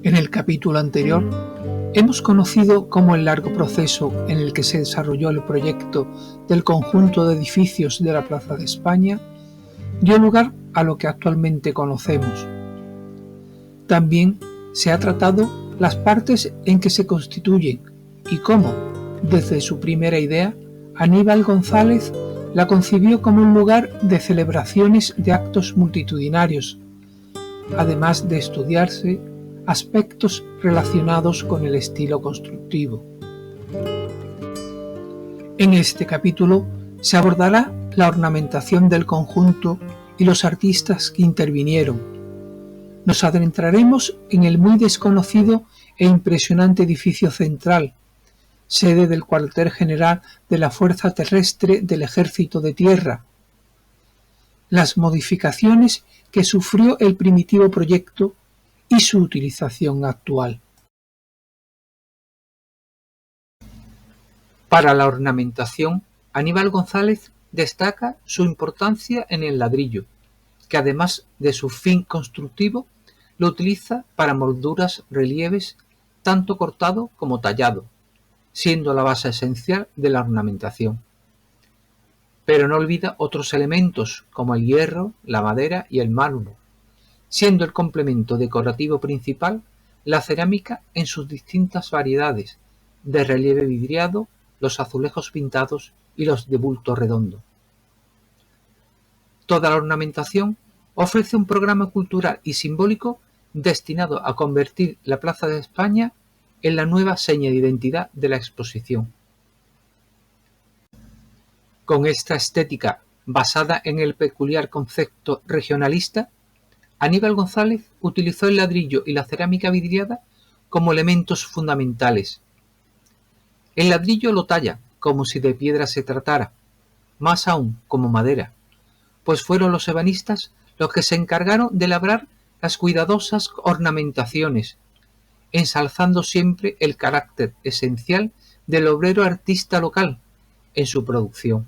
En el capítulo anterior, hemos conocido cómo el largo proceso en el que se desarrolló el proyecto del conjunto de edificios de la Plaza de España dio lugar a lo que actualmente conocemos. También se ha tratado las partes en que se constituyen y cómo, desde su primera idea, Aníbal González la concibió como un lugar de celebraciones de actos multitudinarios, además de estudiarse aspectos relacionados con el estilo constructivo. En este capítulo se abordará la ornamentación del conjunto y los artistas que intervinieron. Nos adentraremos en el muy desconocido e impresionante edificio central, sede del cuartel general de la Fuerza Terrestre del Ejército de Tierra, las modificaciones que sufrió el primitivo proyecto y su utilización actual. Para la ornamentación, Aníbal González destaca su importancia en el ladrillo, que además de su fin constructivo, lo utiliza para molduras, relieves, tanto cortado como tallado, siendo la base esencial de la ornamentación. Pero no olvida otros elementos como el hierro, la madera y el mármol, siendo el complemento decorativo principal la cerámica en sus distintas variedades, de relieve vidriado, los azulejos pintados y los de bulto redondo. Toda la ornamentación ofrece un programa cultural y simbólico destinado a convertir la Plaza de España en la nueva seña de identidad de la exposición. Con esta estética basada en el peculiar concepto regionalista, Aníbal González utilizó el ladrillo y la cerámica vidriada como elementos fundamentales. El ladrillo lo talla como si de piedra se tratara, más aún como madera, pues fueron los ebanistas los que se encargaron de labrar las cuidadosas ornamentaciones, ensalzando siempre el carácter esencial del obrero artista local en su producción.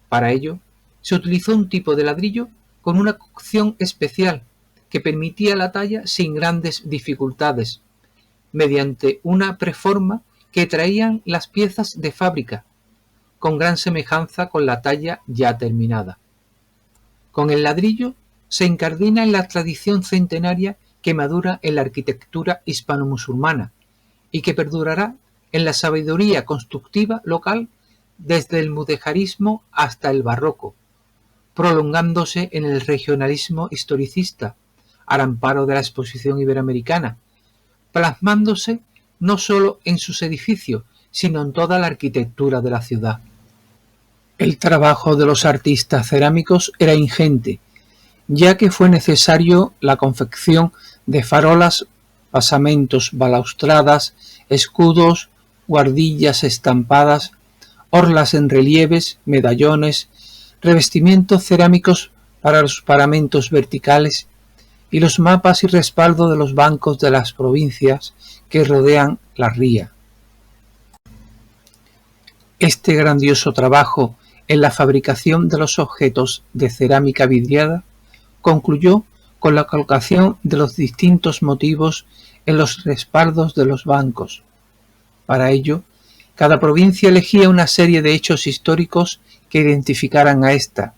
Para ello, se utilizó un tipo de ladrillo con una cocción especial que permitía la talla sin grandes dificultades, mediante una preforma que traían las piezas de fábrica, con gran semejanza con la talla ya terminada. Con el ladrillo se incardina en la tradición centenaria que madura en la arquitectura hispano-musulmana y que perdurará en la sabiduría constructiva local desde el mudéjarismo hasta el barroco, prolongándose en el regionalismo historicista, al amparo de la exposición iberoamericana, plasmándose no solo en sus edificios, sino en toda la arquitectura de la ciudad. El trabajo de los artistas cerámicos era ingente, ya que fue necesario la confección de farolas, basamentos, balaustradas, escudos, guardillas estampadas, orlas en relieves, medallones, revestimientos cerámicos para los paramentos verticales y los mapas y respaldo de los bancos de las provincias que rodean la ría. Este grandioso trabajo en la fabricación de los objetos de cerámica vidriada concluyó con la colocación de los distintos motivos en los respaldos de los bancos. Para ello, cada provincia elegía una serie de hechos históricos que identificaran a ésta.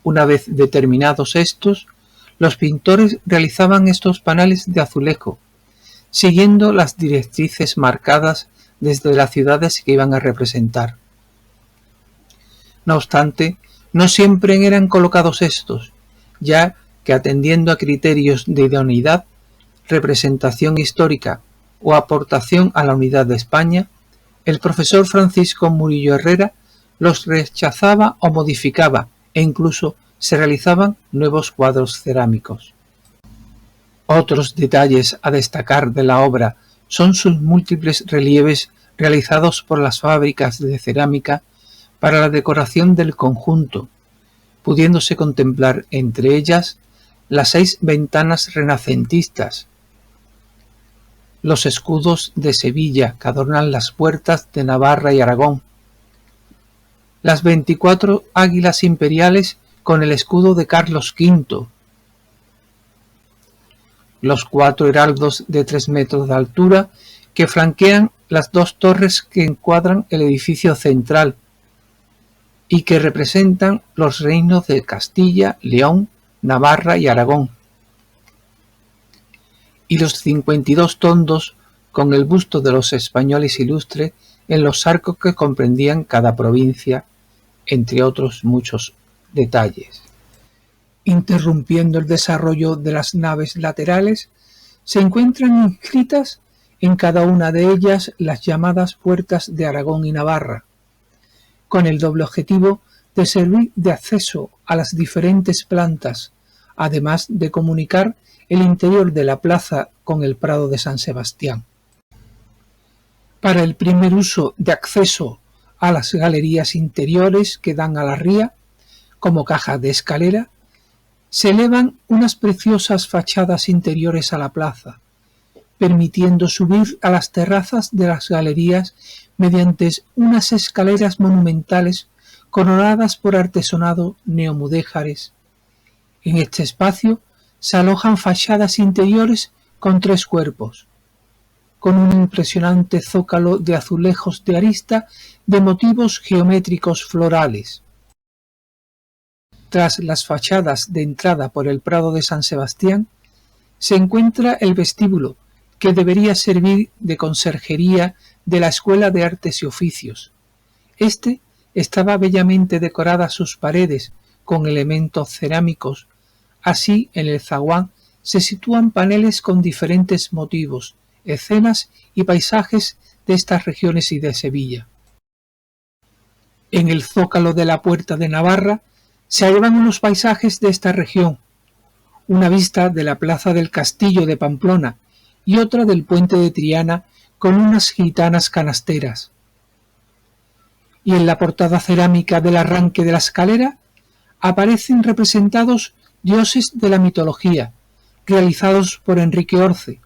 Una vez determinados estos, los pintores realizaban estos paneles de azulejo, siguiendo las directrices marcadas desde las ciudades que iban a representar. No obstante, no siempre eran colocados estos, ya que atendiendo a criterios de idoneidad, representación histórica o aportación a la unidad de España, el profesor Francisco Murillo Herrera los rechazaba o modificaba e incluso se realizaban nuevos cuadros cerámicos. Otros detalles a destacar de la obra son sus múltiples relieves realizados por las fábricas de cerámica para la decoración del conjunto, pudiéndose contemplar entre ellas las 6 ventanas renacentistas, los escudos de Sevilla que adornan las puertas de Navarra y Aragón, las 24 águilas imperiales con el escudo de Carlos V, los 4 heraldos de 3 metros de altura que flanquean las 2 torres que encuadran el edificio central y que representan los reinos de Castilla, León, Navarra y Aragón, y los 52 tondos con el busto de los españoles ilustres en los arcos que comprendían cada provincia, entre otros muchos detalles. Interrumpiendo el desarrollo de las naves laterales, se encuentran inscritas en cada una de ellas las llamadas puertas de Aragón y Navarra, con el doble objetivo de servir de acceso a las diferentes plantas, además de comunicar el interior de la plaza con el Prado de San Sebastián. Para el primer uso de acceso a las galerías interiores que dan a la ría, como caja de escalera, se elevan unas preciosas fachadas interiores a la plaza, permitiendo subir a las terrazas de las galerías mediante unas escaleras monumentales coronadas por artesonado neomudéjares. En este espacio se alojan fachadas interiores con 3 cuerpos, con un impresionante zócalo de azulejos de arista de motivos geométricos florales. Tras las fachadas de entrada por el Prado de San Sebastián, se encuentra el vestíbulo, que debería servir de conserjería de la Escuela de Artes y Oficios. Este estaba bellamente decorada sus paredes con elementos cerámicos. Así, en el zaguán se sitúan paneles con diferentes motivos, escenas y paisajes de estas regiones y de Sevilla. En el zócalo de la Puerta de Navarra se hallan unos paisajes de esta región, una vista de la plaza del Castillo de Pamplona y otra del puente de Triana con unas gitanas canasteras. Y en la portada cerámica del arranque de la escalera aparecen representados dioses de la mitología, realizados por Enrique Orce,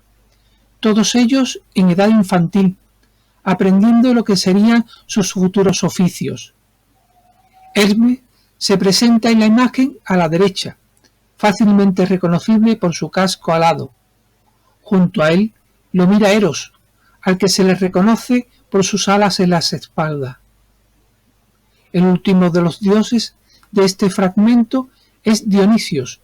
todos ellos en edad infantil, aprendiendo lo que serían sus futuros oficios. Hermes se presenta en la imagen a la derecha, fácilmente reconocible por su casco alado. Junto a él lo mira Eros, al que se le reconoce por sus alas en las espaldas. El último de los dioses de este fragmento es Dionisios,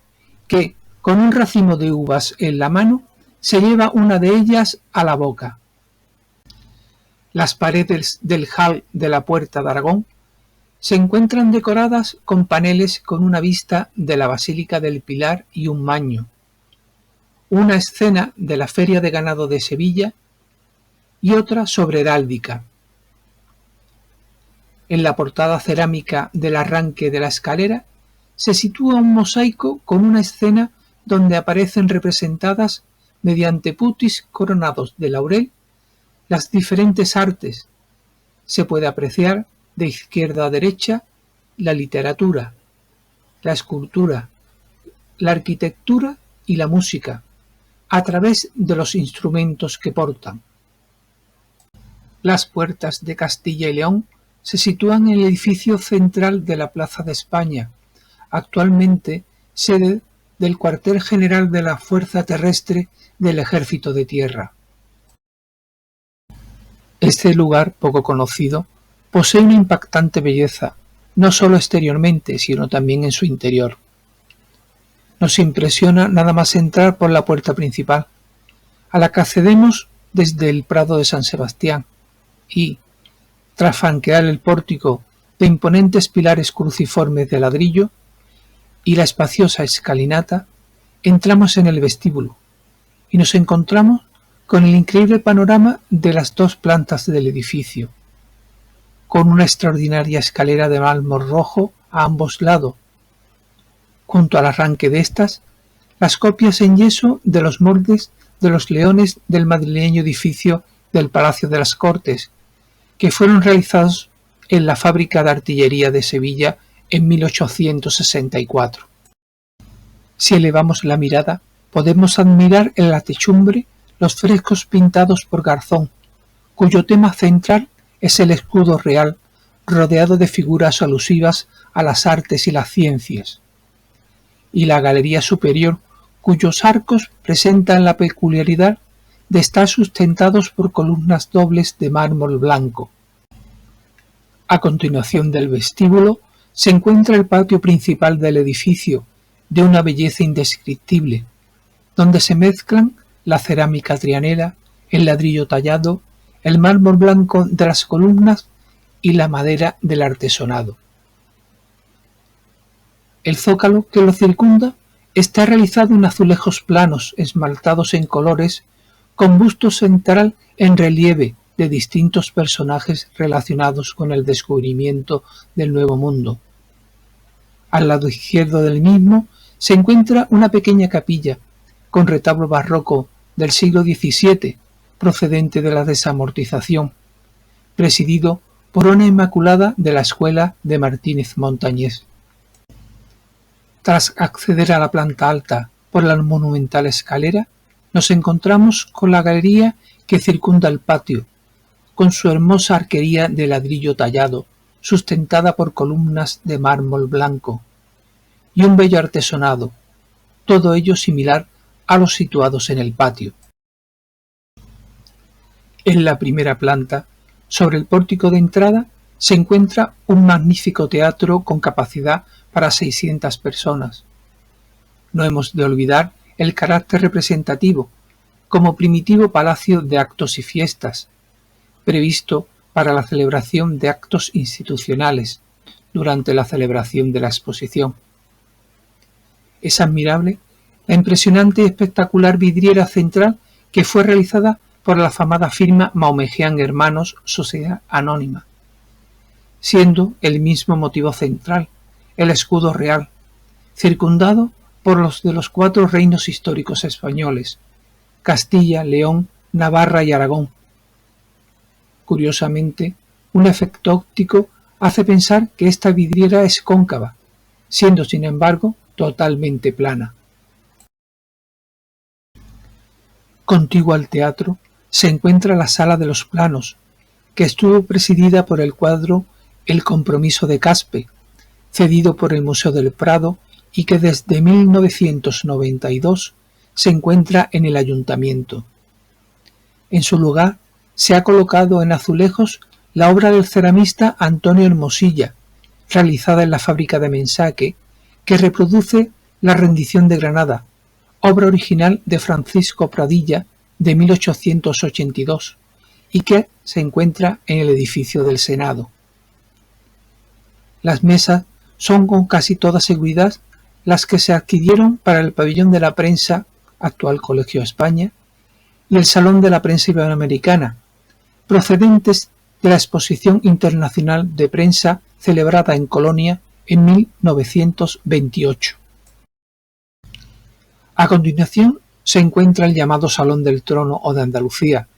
que, con un racimo de uvas en la mano, se lleva una de ellas a la boca. Las paredes del hall de la Puerta de Aragón se encuentran decoradas con paneles con una vista de la Basílica del Pilar y un maño, una escena de la Feria de Ganado de Sevilla y otra sobre heráldica. En la portada cerámica del arranque de la escalera se sitúa un mosaico con una escena donde aparecen representadas mediante putis coronados de laurel las diferentes artes. Se puede apreciar de izquierda a derecha la literatura, la escultura, la arquitectura y la música, a través de los instrumentos que portan. Las puertas de Castilla y León se sitúan en el edificio central de la Plaza de España, actualmente sede del cuartel general de la Fuerza Terrestre del Ejército de Tierra. Este lugar, poco conocido, posee una impactante belleza, no solo exteriormente, sino también en su interior. Nos impresiona nada más entrar por la puerta principal, a la que accedemos desde el Prado de San Sebastián, y, tras flanquear el pórtico de imponentes pilares cruciformes de ladrillo y la espaciosa escalinata, entramos en el vestíbulo y nos encontramos con el increíble panorama de las 2 plantas del edificio, con una extraordinaria escalera de mármol rojo a ambos lados. Junto al arranque de estas, las copias en yeso de los moldes de los leones del madrileño edificio del Palacio de las Cortes, que fueron realizados en la Fábrica de Artillería de Sevilla en 1864. Si elevamos la mirada, podemos admirar en la techumbre los frescos pintados por Garzón, cuyo tema central es el escudo real, rodeado de figuras alusivas a las artes y las ciencias, y la galería superior cuyos arcos presentan la peculiaridad de estar sustentados por columnas dobles de mármol blanco. A continuación del vestíbulo se encuentra el patio principal del edificio, de una belleza indescriptible, donde se mezclan la cerámica trianera, el ladrillo tallado, el mármol blanco de las columnas y la madera del artesonado. El zócalo que lo circunda está realizado en azulejos planos esmaltados en colores, con busto central en relieve de distintos personajes relacionados con el descubrimiento del Nuevo Mundo. Al lado izquierdo del mismo se encuentra una pequeña capilla con retablo barroco del siglo XVII, procedente de la Desamortización, presidido por una Inmaculada de la escuela de Martínez Montañés. Tras acceder a la planta alta por la monumental escalera, nos encontramos con la galería que circunda el patio, con su hermosa arquería de ladrillo tallado, sustentada por columnas de mármol blanco, y un bello artesonado, todo ello similar a los situados en el patio. En la primera planta, sobre el pórtico de entrada, se encuentra un magnífico teatro con capacidad para 600 personas. No hemos de olvidar el carácter representativo, como primitivo palacio de actos y fiestas, previsto para la celebración de actos institucionales durante la celebración de la exposición. Es admirable la impresionante y espectacular vidriera central que fue realizada por la afamada firma Maumejean Hermanos Sociedad Anónima, siendo el mismo motivo central, el escudo real, circundado por los de los 4 reinos históricos españoles, Castilla, León, Navarra y Aragón. Curiosamente, un efecto óptico hace pensar que esta vidriera es cóncava, siendo sin embargo totalmente plana. Contigua al teatro se encuentra la Sala de los Planos, que estuvo presidida por el cuadro El compromiso de Caspe, cedido por el Museo del Prado y que desde 1992 se encuentra en el Ayuntamiento. En su lugar se ha colocado en azulejos la obra del ceramista Antonio Hermosilla, realizada en la fábrica de Mensaque, que reproduce La rendición de Granada, obra original de Francisco Pradilla de 1882 y que se encuentra en el edificio del Senado. Las mesas son con casi toda seguridad las que se adquirieron para el pabellón de la prensa, actual Colegio España, y el Salón de la Prensa Iberoamericana, procedentes de la Exposición Internacional de Prensa celebrada en Colonia en 1928. A continuación se encuentra el llamado Salón del Trono o de Andalucía,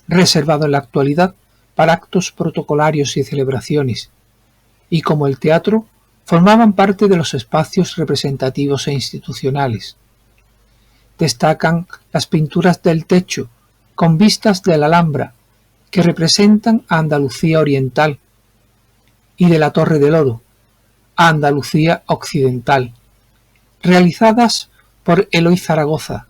reservado en la actualidad para actos protocolarios y celebraciones, y como el teatro, formaban parte de los espacios representativos e institucionales. Destacan las pinturas del techo, con vistas de la Alhambra, que representan a Andalucía Oriental, y de la Torre del Oro, a Andalucía Occidental, realizadas por Eloy Zaragoza,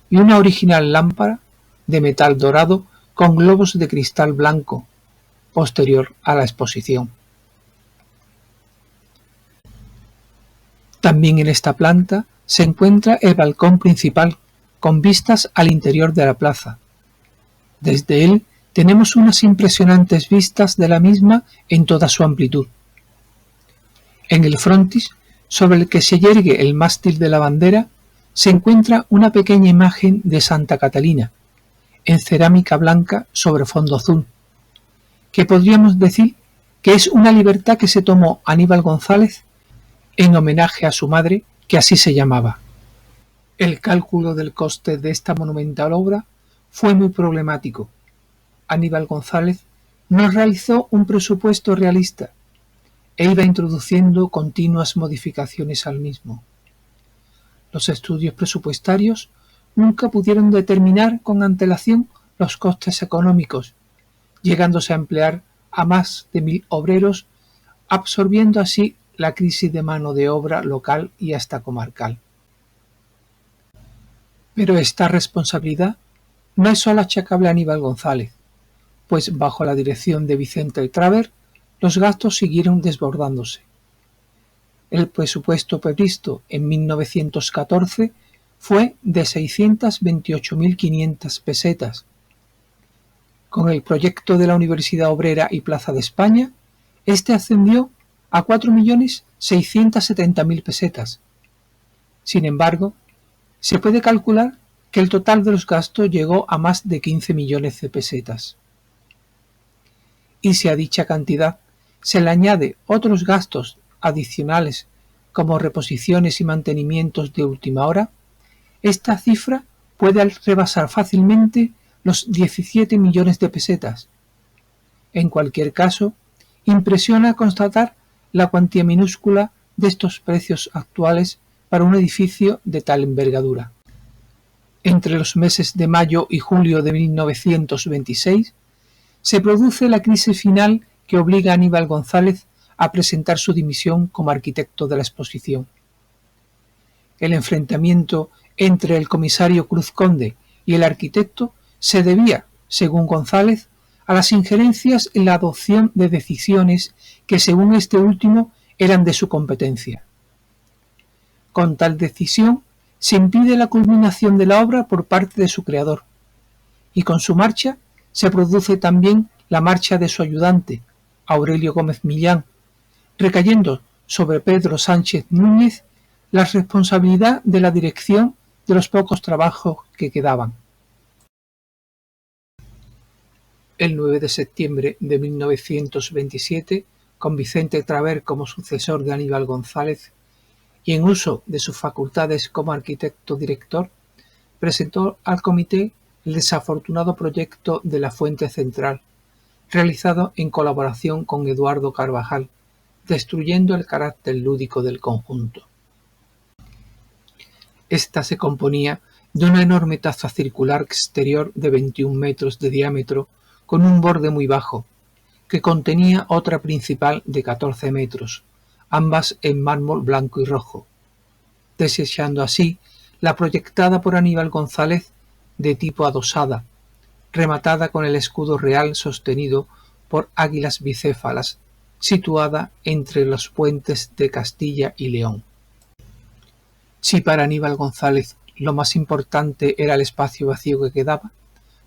y una original lámpara de metal dorado con globos de cristal blanco, posterior a la exposición. También en esta planta se encuentra el balcón principal, con vistas al interior de la plaza. Desde él tenemos unas impresionantes vistas de la misma en toda su amplitud. En el frontis, sobre el que se yergue el mástil de la bandera, se encuentra una pequeña imagen de Santa Catalina, en cerámica blanca sobre fondo azul, que podríamos decir que es una libertad que se tomó Aníbal González en homenaje a su madre, que así se llamaba. El cálculo del coste de esta monumental obra fue muy problemático. Aníbal González no realizó un presupuesto realista e iba introduciendo continuas modificaciones al mismo. Los estudios presupuestarios nunca pudieron determinar con antelación los costes económicos, llegándose a emplear a más de 1000 obreros, absorbiendo así la crisis de mano de obra local y hasta comarcal. Pero esta responsabilidad no es solo achacable a Aníbal González, pues bajo la dirección de Vicente Traver, los gastos siguieron desbordándose. El presupuesto previsto en 1914 fue de 628.500 pesetas. Con el proyecto de la Universidad Obrera y Plaza de España, este ascendió a 4.670.000 pesetas. Sin embargo, se puede calcular que el total de los gastos llegó a más de 15 millones de pesetas. Y si a dicha cantidad se le añade otros gastos adicionales como reposiciones y mantenimientos de última hora, esta cifra puede rebasar fácilmente los 17 millones de pesetas. En cualquier caso, impresiona constatar la cuantía minúscula de estos precios actuales para un edificio de tal envergadura. Entre los meses de mayo y julio de 1926, se produce la crisis final que obliga a Aníbal González a presentar su dimisión como arquitecto de la exposición. El enfrentamiento entre el comisario Cruz Conde y el arquitecto se debía, según González, a las injerencias en la adopción de decisiones que, según este último, eran de su competencia. Con tal decisión, se impide la culminación de la obra por parte de su creador, y con su marcha se produce también la marcha de su ayudante, Aurelio Gómez Millán, recayendo sobre Pedro Sánchez Núñez la responsabilidad de la dirección de los pocos trabajos que quedaban. El 9 de septiembre de 1927, con Vicente Traver como sucesor de Aníbal González y en uso de sus facultades como arquitecto director, presentó al comité el desafortunado proyecto de la Fuente Central, realizado en colaboración con Eduardo Carvajal, destruyendo el carácter lúdico del conjunto. Esta se componía de una enorme taza circular exterior de 21 metros de diámetro con un borde muy bajo, que contenía otra principal de 14 metros, ambas en mármol blanco y rojo, desechando así la proyectada por Aníbal González de tipo adosada, rematada con el escudo real sostenido por águilas bicéfalas, situada entre los puentes de Castilla y León. Si para Aníbal González lo más importante era el espacio vacío que quedaba,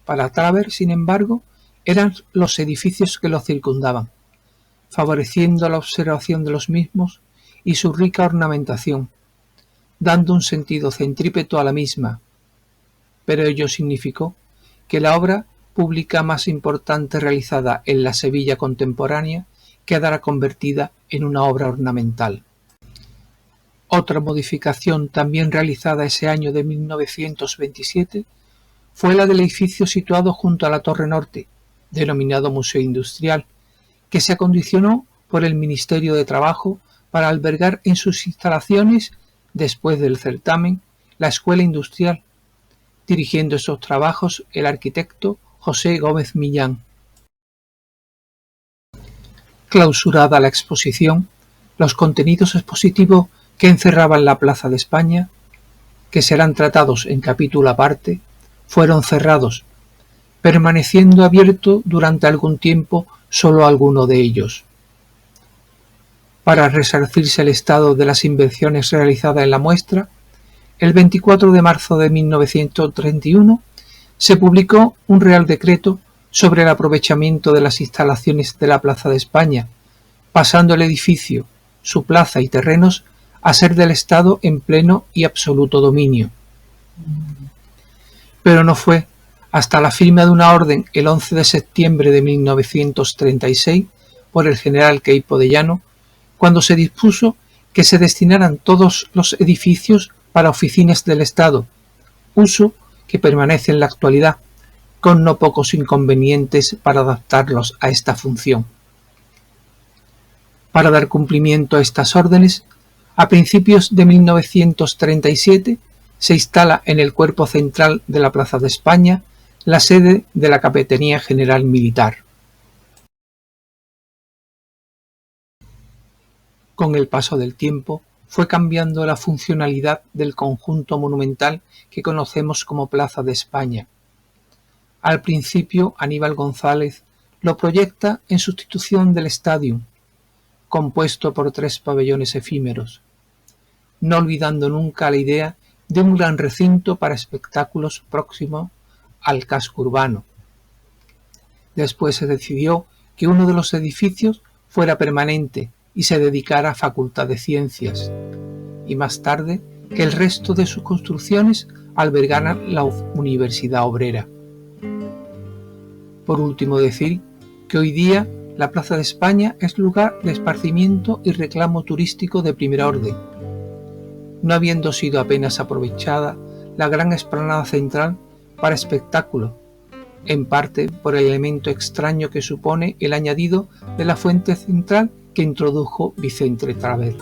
para Traver, sin embargo, eran los edificios que los circundaban, favoreciendo la observación de los mismos y su rica ornamentación, dando un sentido centrípeto a la misma, pero ello significó que la obra pública más importante realizada en la Sevilla contemporánea quedara convertida en una obra ornamental. Otra modificación también realizada ese año de 1927 fue la del edificio situado junto a la Torre Norte, denominado Museo Industrial, que se acondicionó por el Ministerio de Trabajo para albergar en sus instalaciones, después del certamen, la Escuela Industrial, dirigiendo esos trabajos el arquitecto José Gómez Millán. Clausurada la exposición, los contenidos expositivos que encerraban la Plaza de España, que serán tratados en capítulo aparte, fueron cerrados, permaneciendo abierto durante algún tiempo solo alguno de ellos. Para resarcirse el estado de las inversiones realizadas en la muestra, el 24 de marzo de 1931 se publicó un Real Decreto sobre el aprovechamiento de las instalaciones de la Plaza de España, pasando el edificio, su plaza y terrenos a ser del Estado en pleno y absoluto dominio. Pero no fue hasta la firma de una orden el 11 de septiembre de 1936 por el general Queipo de Llano, cuando se dispuso que se destinaran todos los edificios para oficinas del Estado, uso que permanece en la actualidad, con no pocos inconvenientes para adaptarlos a esta función. Para dar cumplimiento a estas órdenes, a principios de 1937 se instala en el cuerpo central de la Plaza de España la sede de la Capitanía General Militar. Con el paso del tiempo, fue cambiando la funcionalidad del conjunto monumental que conocemos como Plaza de España. Al principio, Aníbal González lo proyecta en sustitución del Stadium, compuesto por 3 pabellones efímeros, no olvidando nunca la idea de un gran recinto para espectáculos próximo al casco urbano. Después se decidió que uno de los edificios fuera permanente y se dedicara a Facultad de Ciencias, y más tarde que el resto de sus construcciones albergaran la Universidad Obrera. Por último, decir que hoy día la Plaza de España es lugar de esparcimiento y reclamo turístico de primera orden, no habiendo sido apenas aprovechada la gran explanada central para espectáculos, en parte por el elemento extraño que supone el añadido de la fuente central que introdujo Vicente Traver.